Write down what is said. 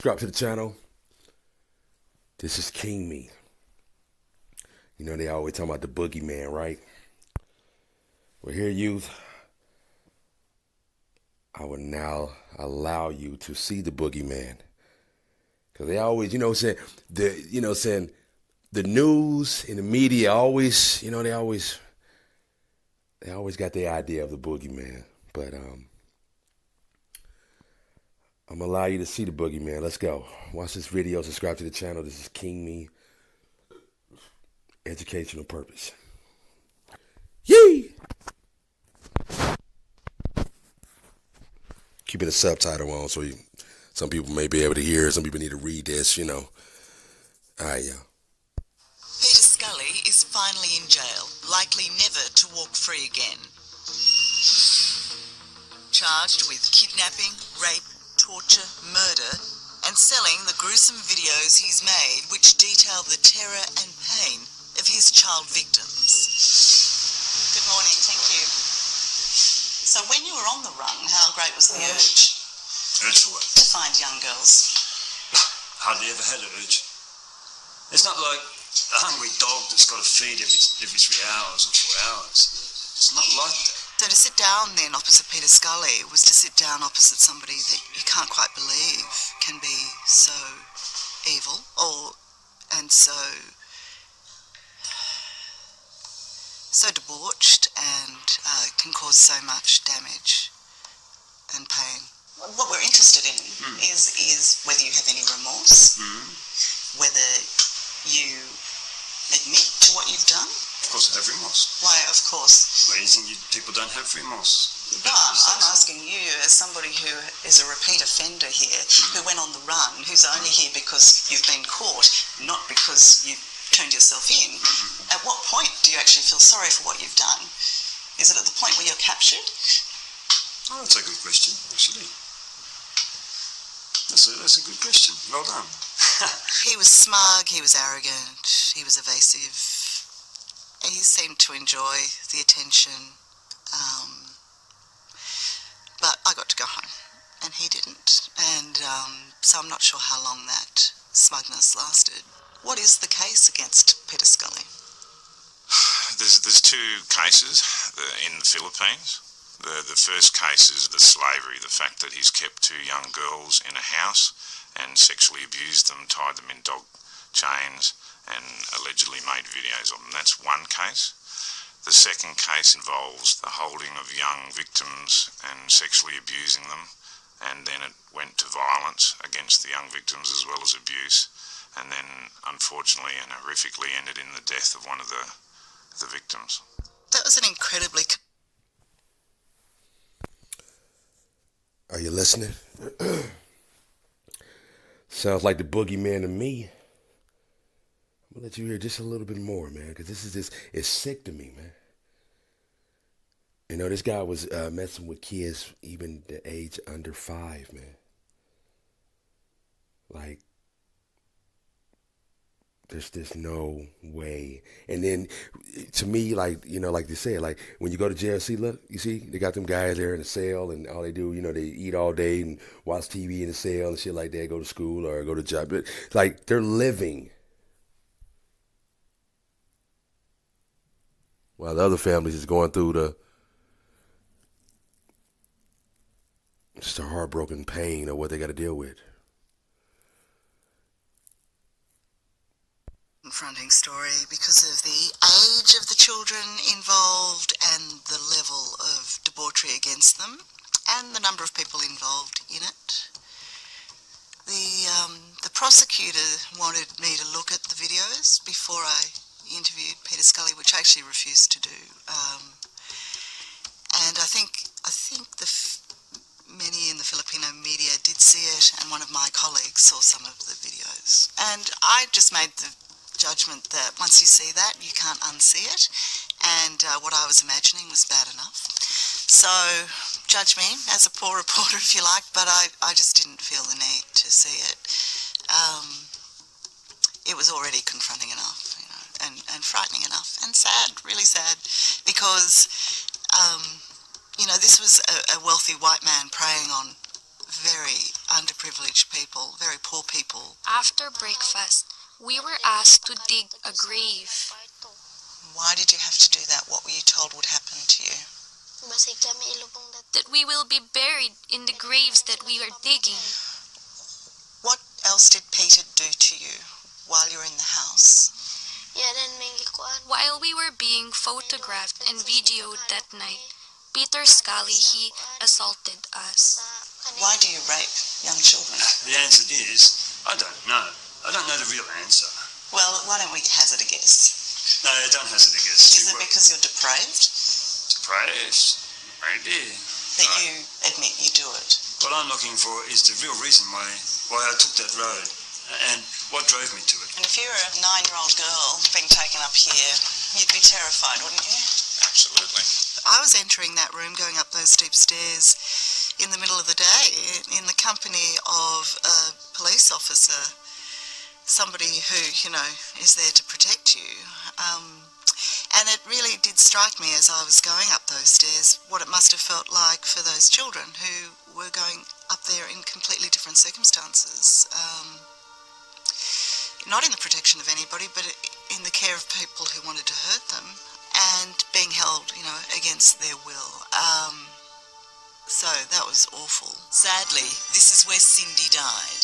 Subscribe to the channel. This is King Me. You know, they always talk about the boogeyman, right? Well, here, youth, I will now allow you to see the boogeyman. Because they always, saying the news and the media always, they always got their idea of the boogeyman. But I'm going to allow you to see the boogeyman. Let's go. Watch this video. Subscribe to the channel. This is King Me. Educational purpose. Yee! Keeping the subtitle on so some people may be able to hear. Some people need to read this, All right, yeah. Peter Scully is finally in jail, likely never to walk free again. Charged with kidnapping, rape, torture, murder, and selling the gruesome videos he's made which detail the terror and pain of his child victims. Good morning, thank you. So when you were on the run, how great was the urge? Urge for what? To find young girls. Hardly ever had an urge. It's not like a hungry dog that's got to feed every 3 hours or 4 hours. It's not like that. So to sit down then opposite Peter Scully was to sit down opposite somebody that you can't quite believe can be so evil and so debauched and can cause so much damage and pain. What we're interested in is whether you have any remorse, whether you admit to what you've done. Of course I have remorse. Why, of course? Why do you think people don't have remorse? No, I'm asking you as somebody who is a repeat offender here, who went on the run, who's only here because you've been caught, not because you turned yourself in. At what point do you actually feel sorry for what you've done? Is it at the point where you're captured? Oh, that's a good question, actually. That's a good question. Well done. He was smug, he was arrogant, he was evasive. He seemed to enjoy the attention. But I got to go home, and he didn't. And so I'm not sure how long that smugness lasted. What is the case against Peter Scully? There's two cases in the Philippines. The first case is the slavery, the fact that he's kept two young girls in a house and sexually abused them, tied them in dog chains, and allegedly made videos of them. That's one case. The second case involves the holding of young victims and sexually abusing them, and then it went to violence against the young victims as well as abuse, and then unfortunately and horrifically ended in the death of one of the victims. That was an incredibly... Are you listening? Sounds like the boogeyman to me. I'm going to let you hear just a little bit more, man, because it's sick to me, man. This guy was messing with kids even the age under 5, man. Like, there's no way. And then, to me, like they said, like, when you go to jail, you see, they got them guys there in the cell, and all they do, they eat all day and watch TV in the cell and shit like that, go to school or go to job. But, like, they're living. While the other families is going through just a heartbroken pain of what they got to deal with. Confronting story because of the age of the children involved and the level of debauchery against them and the number of people involved in it. The prosecutor wanted me to look at the videos before I interviewed Peter Scully, which I actually refused to do. And I think many in the Filipino media did see it, and one of my colleagues saw some of the videos. And I just made the judgment that once you see that, you can't unsee it, and what I was imagining was bad enough. So judge me as a poor reporter if you like, but I just didn't feel the need to see it. It was already confronting enough, and frightening enough, and sad, really sad, because this was a wealthy white man preying on very underprivileged people, very poor people. After breakfast, we were asked to dig a grave. Why did you have to do that? What were you told would happen to you? That we will be buried in the graves that we are digging. What else did Peter do to you while you were in the house? While we were being photographed and videoed that night, Peter Scully, he assaulted us. Why do you rape young children? The answer is, I don't know. I don't know the real answer. Well, why don't we hazard a guess? No, I don't hazard a guess. Is it because you're depraved? Depraved? Maybe. That you admit you do it? What I'm looking for is the real reason why I took that road and what drove me to it. And if you were a 9-year-old girl being taken up here, you'd be terrified, wouldn't you? Absolutely. I was entering that room, going up those steep stairs in the middle of the day in the company of a police officer, somebody who, is there to protect you. And it really did strike me as I was going up those stairs what it must have felt like for those children who were going up there in completely different circumstances. Not in the protection of anybody, but in the care of people who wanted to hurt them and being held, against their will. So that was awful. Sadly, this is where Cindy died.